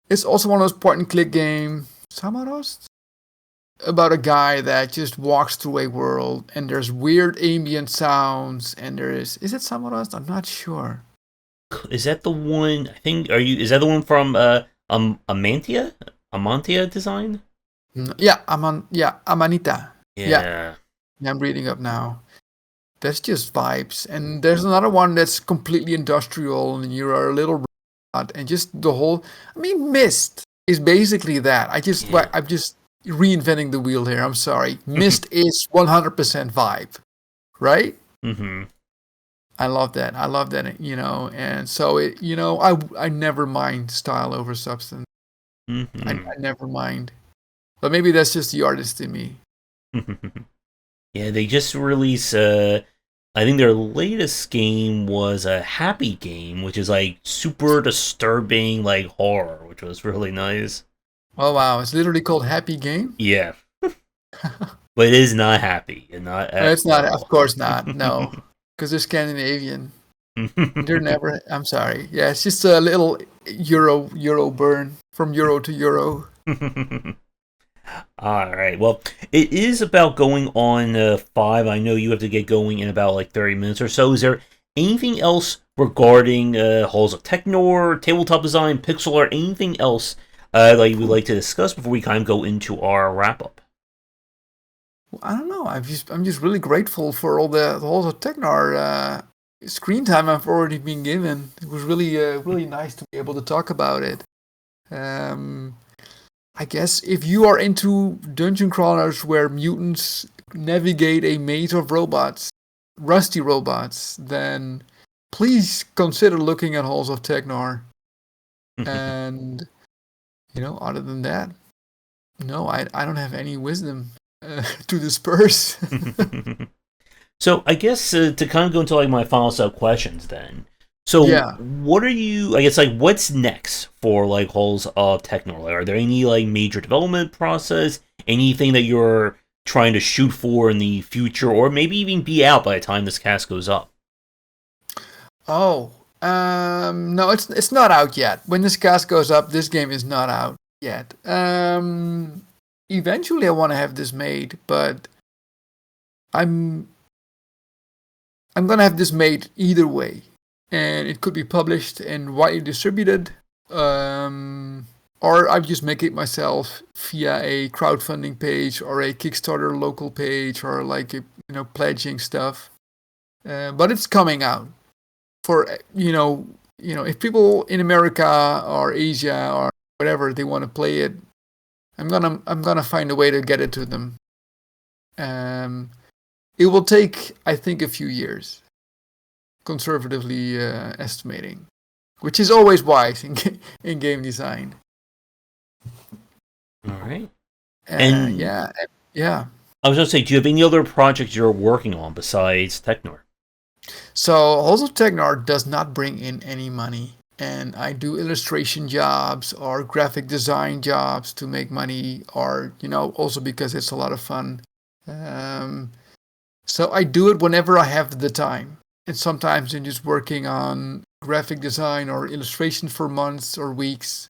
It's also one of those point-and-click game, Samarost, about a guy that just walks through a world, and there's weird ambient sounds, and is it Samarost? I'm not sure. Is that the one? Is that the one from Amantia? Amantia Design? Yeah, Amanita. Yeah. I'm reading up now. That's just vibes, and there's another one that's completely industrial, and you're a little. And just the whole, Myst is basically that. I'm just reinventing the wheel here. I'm sorry. Myst is 100% vibe, right? Mm-hmm. I love that. And so I never mind style over substance. Mm-hmm. I never mind. But maybe that's just the artist in me. Yeah, they just released. I think their latest game was a Happy Game, which is like super disturbing, like horror, which was really nice. Oh wow! It's literally called Happy Game. Yeah, but it is not happy, and not. It's not. Of course not. No, because they're Scandinavian. They're never. I'm sorry. Yeah, it's just a little euro burn from euro to euro. All right. Well, it is about going on 5. I know you have to get going in about like 30 minutes or so. Is there anything else regarding Halls of Teknor, tabletop design, pixel art, anything else that you would like to discuss before we kind of go into our wrap up? Well, I don't know. I'm just really grateful for all the Halls of Teknor screen time I've already been given. It was really nice to be able to talk about it. Um, I guess if you are into dungeon crawlers where mutants navigate a maze of robots, rusty robots, then please consider looking at Halls of Teknor. And other than that, no, I don't have any wisdom to disperse. So I guess to kind of go into like my final set of questions then. So Yeah. what are you? I guess like what's next for like Halls of Teknor? Like, are there any like major development process? Anything that you're trying to shoot for in the future, or maybe even be out by the time this cast goes up? Oh, no, it's not out yet. When this cast goes up, this game is not out yet. Eventually, I want to have this made, but I'm gonna have this made either way, and it could be published and widely distributed, or I just make it myself via a crowdfunding page or a Kickstarter local page or like pledging stuff. But it's coming out for if people in America or Asia or whatever they want to play it, I'm gonna find a way to get it to them. It will take, I think, a few years, conservatively estimating, which is always wise in game design. All right. And yeah. I was going to say, do you have any other projects you're working on besides Teknor? So Halls of Teknor does not bring in any money, and I do illustration jobs or graphic design jobs to make money, or also because it's a lot of fun. So I do it whenever I have the time, and sometimes I'm just working on graphic design or illustration for months or weeks.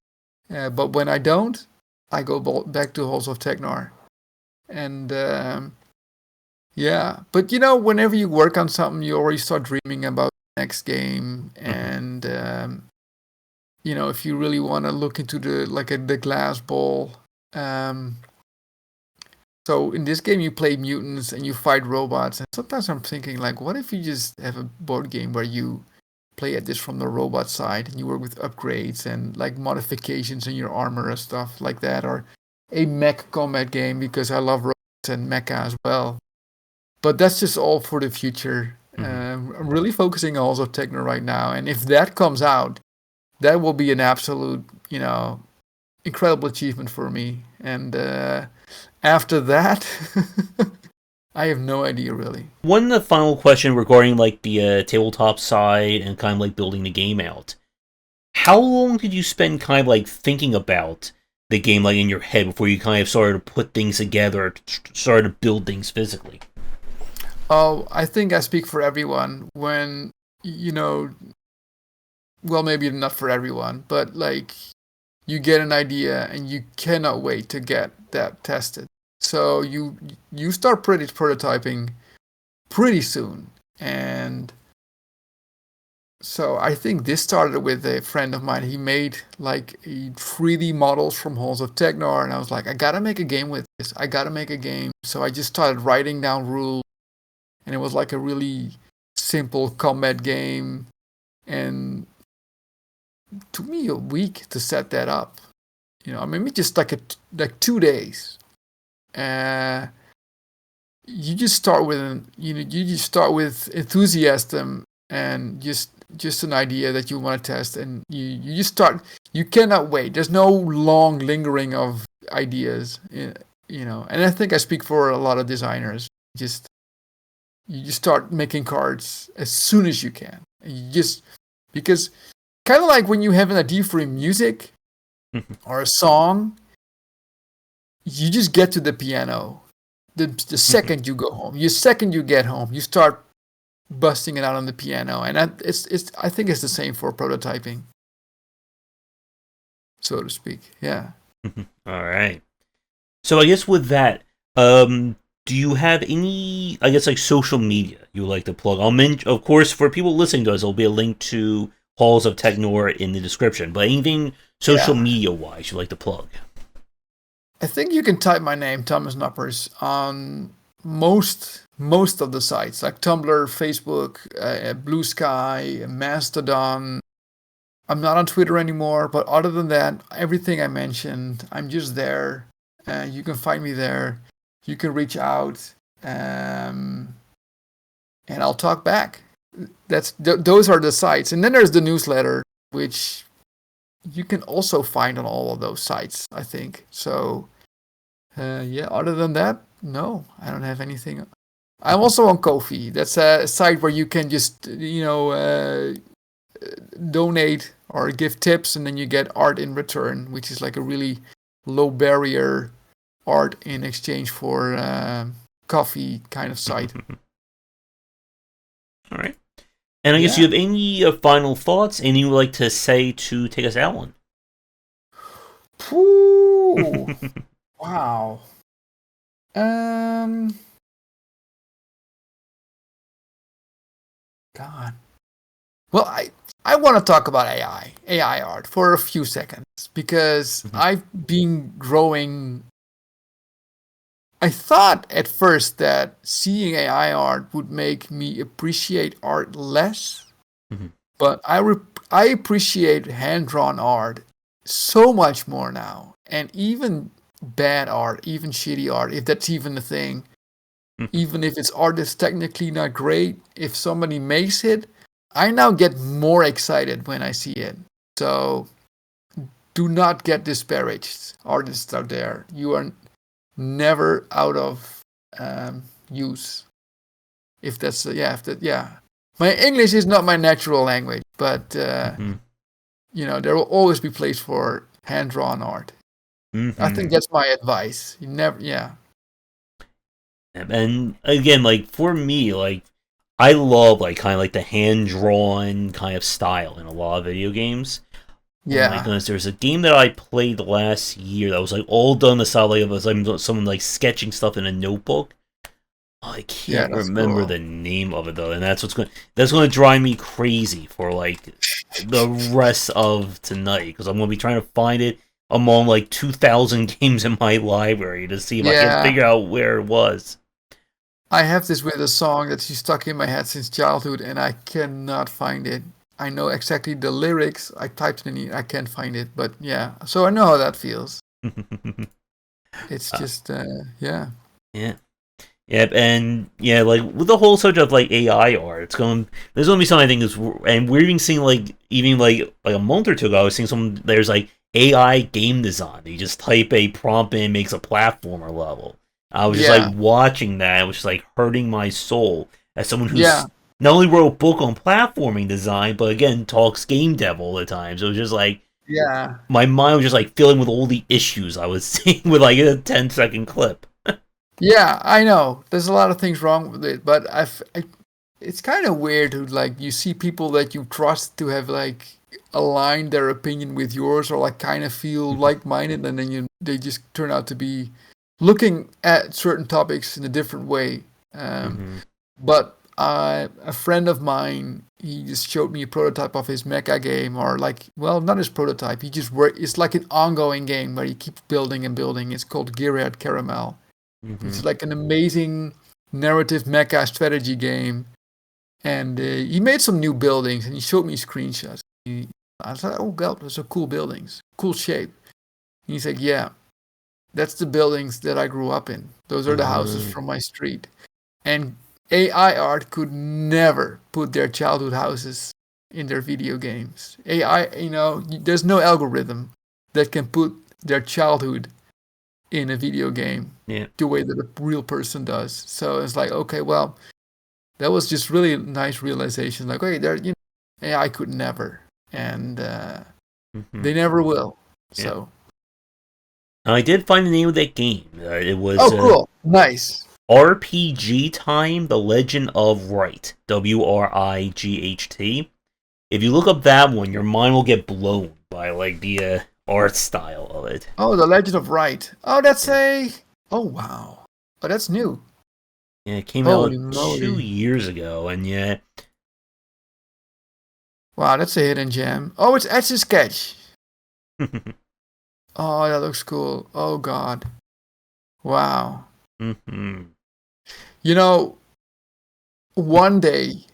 But when I don't, I go back to Halls of Teknor, and yeah. But whenever you work on something, you already start dreaming about the next game, and if you really want to look into the glass ball. So in this game, you play mutants and you fight robots, and sometimes I'm thinking like, what if you just have a board game where you play at this from the robot side and you work with upgrades and like modifications in your armor and stuff like that, or a mech combat game because I love robots and mecha as well. But that's just all for the future. I'm really focusing on Halls of Teknor right now, and if that comes out, that will be an absolute, incredible achievement for me. And after that, I have no idea really. One final question regarding like the tabletop side and kind of like building the game out. How long did you spend kind of like thinking about the game like in your head before you kind of started to put things together, started to build things physically? Oh, I think I speak for everyone when, well, maybe not for everyone, but like you get an idea and you cannot wait to get that tested. So you start prototyping pretty soon. And so I think this started with a friend of mine. He made like a 3D models from Halls of Teknor, and I was like, I gotta make a game with this. I gotta make a game. So I just started writing down rules, and it was like a really simple combat game, and it took me a week to set that up. Maybe just like 2 days. You just start with enthusiasm and just an idea that you want to test, and you just start. You cannot wait. There's no long lingering of ideas, And I think I speak for a lot of designers. You just start making cards as soon as you can. Because kind of like when you have an idea for music or a song, you just get to the piano. The second you go home, the second you get home, you start busting it out on the piano. And it's I think it's the same for prototyping, so to speak. Yeah. All right. So I guess with that, do you have any, I guess, like social media you would like to plug? I'll mention, of course, for people listening to us, there'll be a link to Halls of Teknor in the description. But anything social Yeah. media wise you'd like to plug? I think you can type my name, Thomas Noppers, on most of the sites like Tumblr, Facebook, Blue Sky, Mastodon. I'm not on Twitter anymore, but other than that, everything I mentioned, I'm just there. You can find me there. You can reach out, and I'll talk back. Those are the sites, and then there's the newsletter, which you can also find on all of those sites, I think. So, yeah. Other than that, no, I don't have anything. I'm also on Ko-fi. That's a site where you can just donate or give tips, and then you get art in return, which is like a really low barrier art in exchange for coffee kind of site. All right. And I guess you have any final thoughts? Anything you would like to say to take us out on? Ooh, wow. God. Well, I want to talk about AI art for a few seconds because I've been growing. I thought at first that seeing AI art would make me appreciate art less, but I appreciate hand-drawn art so much more now. And even bad art, even shitty art, if that's even a thing, even if it's art that's technically not great, if somebody makes it, I now get more excited when I see it. So do not get disparaged, artists out there. You are never out of use. If that's My English is not my natural language, but there will always be place for hand-drawn art. I think that's my advice. You never, And again, like for me, like I love like kind of like the hand-drawn kind of style in a lot of video games. Yeah. Oh my goodness, there's a game that I played last year that was like all done the style of like someone like sketching stuff in a notebook. I can't remember the name of it though, and that's going to drive me crazy for like the rest of tonight because I'm going to be trying to find it among like 2,000 games in my library to see if I can figure out where it was. I have this with a song that's stuck in my head since childhood, and I cannot find it. I know exactly the lyrics. I typed it in, I can't find it, but yeah. So I know how that feels. It's just, yeah. Yeah. Yep, and yeah, like with the whole subject of like AI art, there's gonna be something I think is, and we're even seeing like a month or two ago, I was seeing there's like AI game design. You just type a prompt in, it makes a platformer level. I was just like watching that, which is like hurting my soul as someone who's not only wrote a book on platforming design, but again talks game dev all the time. So it was just like, my mind was just like filling with all the issues I was seeing with like a 10-second clip. Yeah, I know. There's a lot of things wrong with it, but it's kind of weird to like you see people that you trust to have like aligned their opinion with yours or like kind of feel like-minded, and then they just turn out to be looking at certain topics in a different way. But a friend of mine, he just showed me a prototype of his mecha game, or like, well, not his prototype. He just it's like an ongoing game where he keeps building and building. It's called Gearhead Caramel. It's like an amazing narrative mecha strategy game. And he made some new buildings, and he showed me screenshots. I was like, oh god, those are cool buildings, cool shape. And he's like, yeah, that's the buildings that I grew up in. Those are the houses from my street. And AI art could never put their childhood houses in their video games. AI, there's no algorithm that can put their childhood in a video game the way that a real person does. So it's like, okay, well, that was just really nice realization. Like, okay, AI could never, and they never will. So I did find the name of that game. It was cool, nice. RPG Time: The Legend of Wright. Wright. If you look up that one, your mind will get blown by like the art style of it. Oh, The Legend of Wright. Oh, that's a. Oh wow. Oh, that's new. Yeah, it came Holy out moly. 2 years ago, and yeah. Wow, that's a hidden gem. Oh, it's Etch a Sketch. Oh, that looks cool. Oh god. Wow. Mm-hmm. You know, one day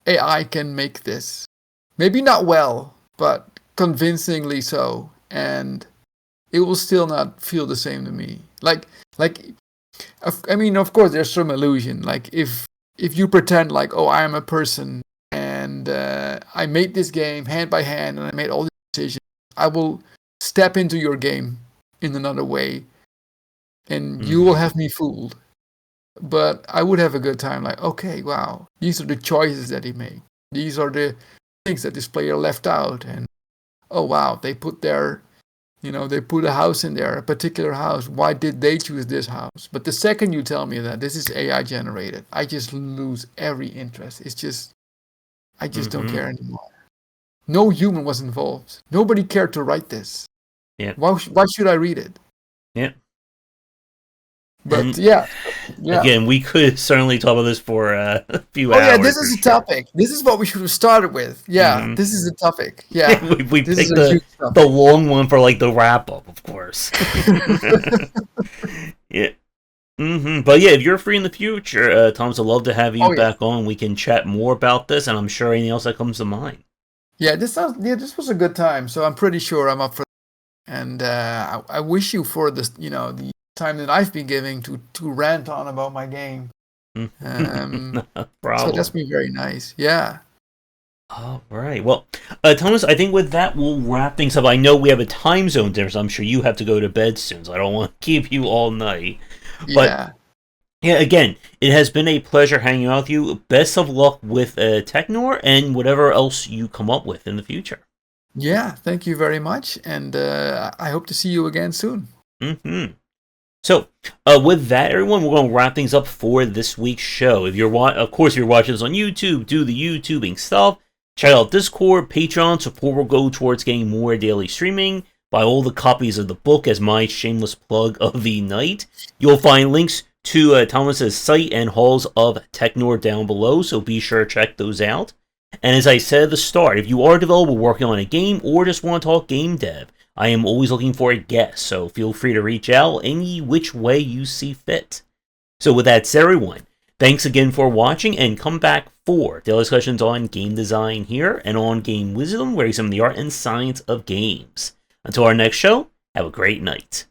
AI can make this. Maybe not well, but convincingly so, and it will still not feel the same to me. I mean, of course, there's some illusion. Like if you pretend like, oh, I am a person and I made this game hand by hand and I made all these decisions, I will step into your game in another way, and you will have me fooled. But I would have a good time. Like, okay, wow, these are the choices that he made. These are the things that this player left out, and oh wow, they put their, they put a house in there, a particular house. Why did they choose this house? But the second you tell me that this is AI generated, I just lose every interest. I just don't care anymore. No human was involved. Nobody cared to write this. Yeah. Why should I read it? Yeah. But and yeah. Again, we could certainly talk about this for a few hours. Oh yeah, this is a topic. This is what we should have started with. Yeah, this is a topic. Yeah, we picked the long one for like the wrap up, of course. Yeah. But yeah, if you're free in the future, Thomas, I'd love to have you back on. We can chat more about this, and I'm sure anything else that comes to mind. Yeah, this was a good time. So I'm pretty sure I'm up for it. And I wish you for this, the time that I've been giving to rant on about my game. No so that's been very nice. Yeah. All right. Well, Thomas, I think with that we'll wrap things up. I know we have a time zone difference. I'm sure you have to go to bed soon, so I don't want to keep you all night. But yeah, again, it has been a pleasure hanging out with you. Best of luck with Teknor and whatever else you come up with in the future. Yeah, thank you very much, and I hope to see you again soon. So, with that, everyone, we're going to wrap things up for this week's show. If you're watching this on YouTube, do the YouTubing stuff. Check out Discord, Patreon. Support will go towards getting more daily streaming. Buy all the copies of the book as my shameless plug of the night. You'll find links to Thomas's site and Halls of Teknor down below, so be sure to check those out. And as I said at the start, if you are a developer working on a game or just want to talk game dev, I am always looking for a guest, so feel free to reach out any which way you see fit. So with that said, everyone, thanks again for watching, and come back for daily discussions on game design here and on Game Wisdom, where you some of the art and science of games. Until our next show, have a great night.